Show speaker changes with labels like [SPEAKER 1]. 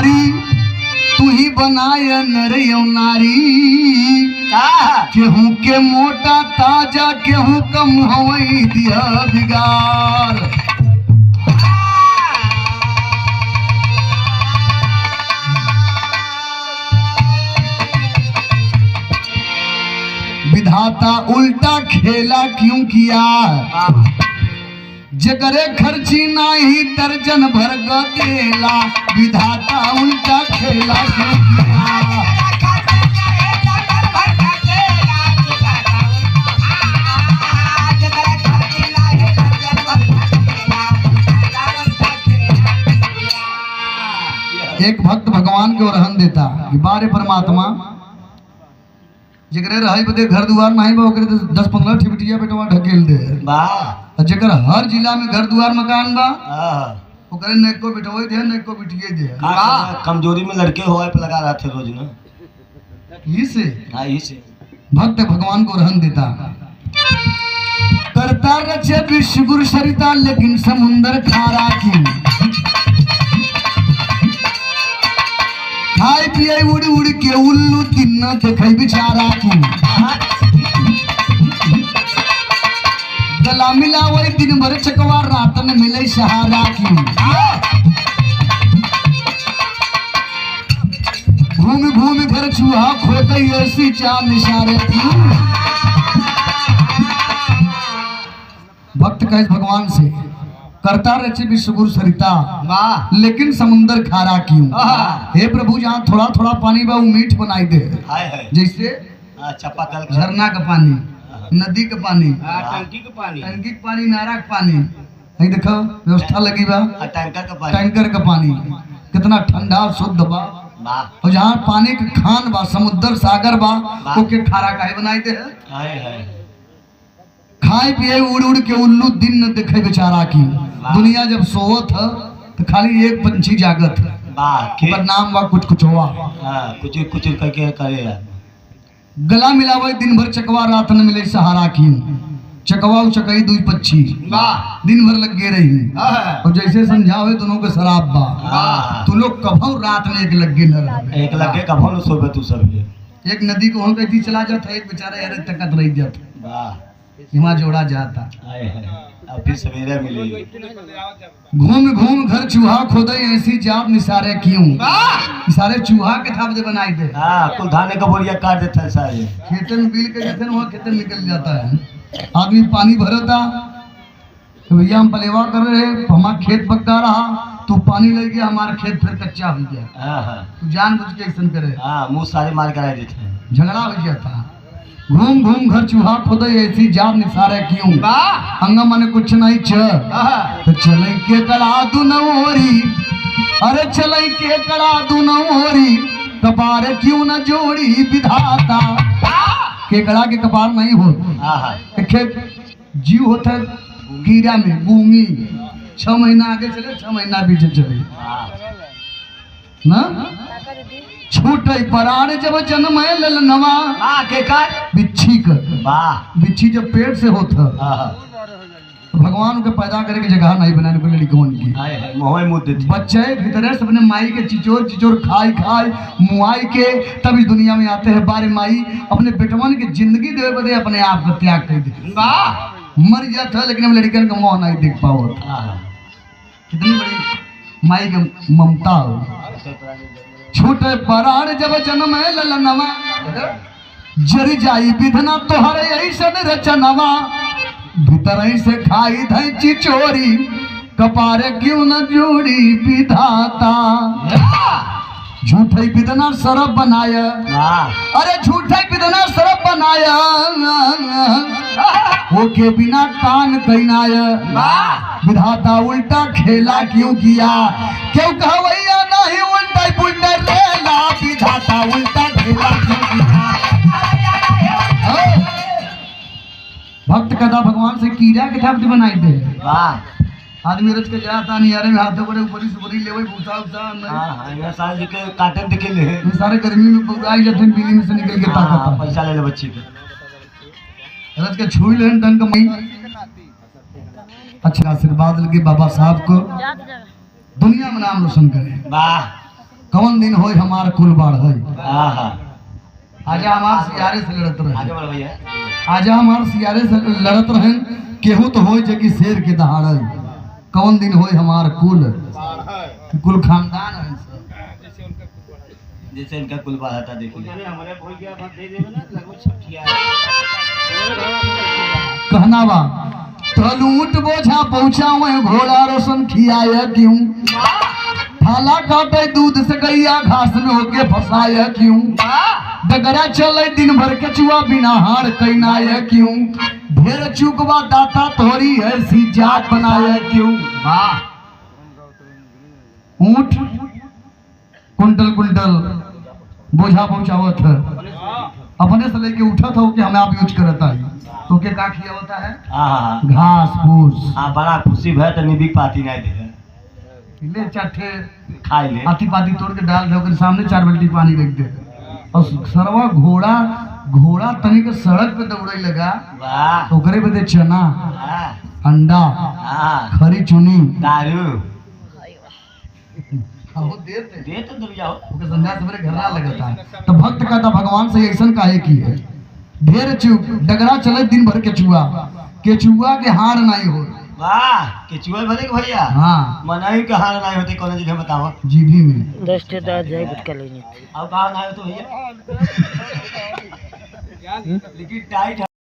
[SPEAKER 1] भारी तू ही बनाया नर यो नारी। केहू के मोटा ताजा केहू का मुहवई दिया बिगार। विधाता उल्टा खेला क्यों किया, जगरे खर्ची नाही दर्जन भर गेला। विधाता उल्टा खेला क्यों किया। एक भक्त भगवान के ओरहन देता कि बारे परमात्मा जगरे रही बदे घर दुआर नहीं बा ओकरे 10-15 ठिबटिया बेटवा ढकेल दे वाह। जगर हर जिला में घर दुआर मकान बा ओकरे ने को बिठोई दे ने को बिटिए दे।
[SPEAKER 2] कमजोरी में लड़के होए पे लगा रहा थे रोज ना
[SPEAKER 1] इसे।
[SPEAKER 2] हां इसे
[SPEAKER 1] भक्त भगवान को रहन देता। करता रचे विश्व गुरु सरिता लेकिन समुंदर खारा की। खाई पिए उड़ उड़ के उल्लू दिन देखे बिचारा की। गला मिलावे दिन भर चकवा रात न मिले सहारा की। घूम घूम घर चूहा खोते ऐसी चार निशारे की। भक्त कहे भगवान से करता रचे विश्व गुरु सरिता लेकिन समुंदर खारा क्यों। हे प्रभु जहाँ थोड़ा थोड़ा पानी बा वो मीठ बनाई दे। जैसे
[SPEAKER 2] चापाकल
[SPEAKER 1] झरना का पानी, नदी का पानी,
[SPEAKER 2] टंकी का
[SPEAKER 1] पानी, नारा का पानी। नहीं देखो व्यवस्था लगी बा टैंकर का पानी कितना ठंडा शुद्ध बा। और जहाँ पानी का खान बा समुद्र सागर बा ओके खारा काहे बनाई दे। खाए पिए उड़ उड़ के उल्लू दिन न देखे बेचारा की। दुनिया जब सोवत है तो खाली एक पंछी जागत है पर नाम बा कुछ कुछ हुआ
[SPEAKER 2] कुछ कुछ करके करे यार।
[SPEAKER 1] गला मिलावे दिन भर चकवा रात न मिले सहारा की। चकवा चकई दुई पक्षी दिन भर लग गे रही और जैसे समझावे दोनों के शराब बा। तू लोग कभो रात में एक लग गे न
[SPEAKER 2] एक लगे कभो न सोबे तू सब।
[SPEAKER 1] एक नदी को हम कहती चला जाता एक बेचारा यार तकत रह जाता हिमा जोड़ा जाता।
[SPEAKER 2] फिर सवेरे मिली
[SPEAKER 1] घूम घूम घर चूहा खोदे ऐसी जाप निसारे क्यों। सारे चूहा के थाप दे बनाई दे।
[SPEAKER 2] कुल धाने का बोरिया काट देता है सारे
[SPEAKER 1] खेतन में बिल के जैसे वहाँ खेतन निकल जाता है। आदमी पानी भरता तो भैया हम पलेवा कर रहे हमारा खेत पकता रहा तू पानी ले गया हमारा खेत फिर कच्चा हो गया। तू जान बुझ के एक्शन करे
[SPEAKER 2] मुँह सारे मार कराए देते
[SPEAKER 1] झगड़ा हो गया था। घूम घूम घर चूहा खोदे ऐसी जाप निसारे क्यों। अंगा मने कुछ नहीं तो चले के कड़ा दू नोरी। अरे चले के कड़ा दू नोरी कपार क्यों न जोड़ी विधाता। केकड़ा के कपार नहीं हो खेत जीव होता कीड़ा में गूंगी 6 महीना आगे चले 6 महीना पीछे चले ना। छूटे पराण जब जन्म ललनवा बिच्छी कर बिच्छी जब पेट से होता तो भगवान के पैदा करे की जगह नहीं बनाने को लड़कों की। बच्चे भीतर से अपने माई के चिचोर चिचोर खाई खाई मुआई के तब इस दुनिया में आते हैं। बारे माई अपने बेटवन की जिंदगी दे बदे अपने आप का त्याग कर दे मर जाता है लेकिन हम लड़कियों का मुँह नहीं देख पाओ। कितनी बड़ी माई की ममता हो। छोटे पराण जब जन्म ललनवा जर जाई विधना तोहरे ऐसन रचनवा। भीतर से खाई धई चिचोरी कपारे क्यों न जोड़ी विधाता। झूठे विधना सरब बनाया। अरे झूठे विधना सरब बनाया होके बिना कान कहनाया। विधाता उल्टा खेला क्यों किया। क्यों कहवैया नहीं उल्टा पुल्टा रेला। विधाता उल्टा खेला क्यों किया। भक्त कदा भगवान से कीड़ा के थाप बनाई दे। आदमी रच के जाता नहीं यार हाथों बड़े ऊपर सुपरी लेवे भूसा उसा हां साल जी के काटन दिखे ले सारे गर्मी में पौराई जाते बिजली में से निकल के ताकत
[SPEAKER 2] पैसा ले ले बच्ची के
[SPEAKER 1] रच के छुई लेन डंग मई। अच्छा आशीर्वाद लगे बाबा साहब को दुनिया में नाम रोशन करे।
[SPEAKER 2] वाह
[SPEAKER 1] कौन दिन होय हमार कुल बाढ़ है।
[SPEAKER 2] आहा
[SPEAKER 1] आजा हमार सियारे से लड़त रहे,
[SPEAKER 2] आगे बढ़ भैया।
[SPEAKER 1] आजा हमार सियारे से लड़त रहे, केहू तो होय जे कि शेर के दहाड़ है। कौन दिन होय हमार कुल खानदान है सब।
[SPEAKER 2] जैसे इनका कुल बाढ़ था देखिए।
[SPEAKER 1] कहना बा तलूट बोझा पहुँचावे घोड़ा रोशन खियाए क्यों, थाला काटे दूध से गैया घास में होके फसाए क्यों, डगरा चले दिन भर के चुआ बिना हार कैनाए क्यों, ढेर चुकवा दाता तोरी है सी जात बनाए क्यों। ऊंट कुंटल कुंटल बोझा पहुंचावत है, अपने से लेके उठत हो कि हमें आप यूज करता है तो के का किया होता है
[SPEAKER 2] हाँ
[SPEAKER 1] घास फूस।
[SPEAKER 2] हाँ बड़ा खुशी भय तो निबी पाती नहीं दे
[SPEAKER 1] ले चाटे
[SPEAKER 2] खाई ले
[SPEAKER 1] आती पाती तोड़ के डाल दे, ओकरे सामने 4 बाल्टी पानी रख दे और सरवा घोड़ा तनी के सड़क पे दौड़े लगा
[SPEAKER 2] वाह
[SPEAKER 1] तो ओकरे पे दे चना
[SPEAKER 2] हाँ
[SPEAKER 1] अंडा
[SPEAKER 2] हाँ
[SPEAKER 1] खरी चुनी
[SPEAKER 2] दारू
[SPEAKER 1] वो देते
[SPEAKER 2] दे तो दूर जाओ
[SPEAKER 1] ओके संध्या सवेरे घर ना लगता है। तो भक्त कहता भगवान से ऐसा काहे की है, ढेर चुप डगरा चले दिन भर के चुआ के हार नहीं हो।
[SPEAKER 2] वाह केचुआ भले के भैया
[SPEAKER 1] हाँ
[SPEAKER 2] मनाई के हार नहीं होती कौन जगह बताओ
[SPEAKER 1] जीभी में
[SPEAKER 3] 10 जाए गुटका लेने
[SPEAKER 2] अब कहाँ नहीं हो तो भैया लेकिन टाइट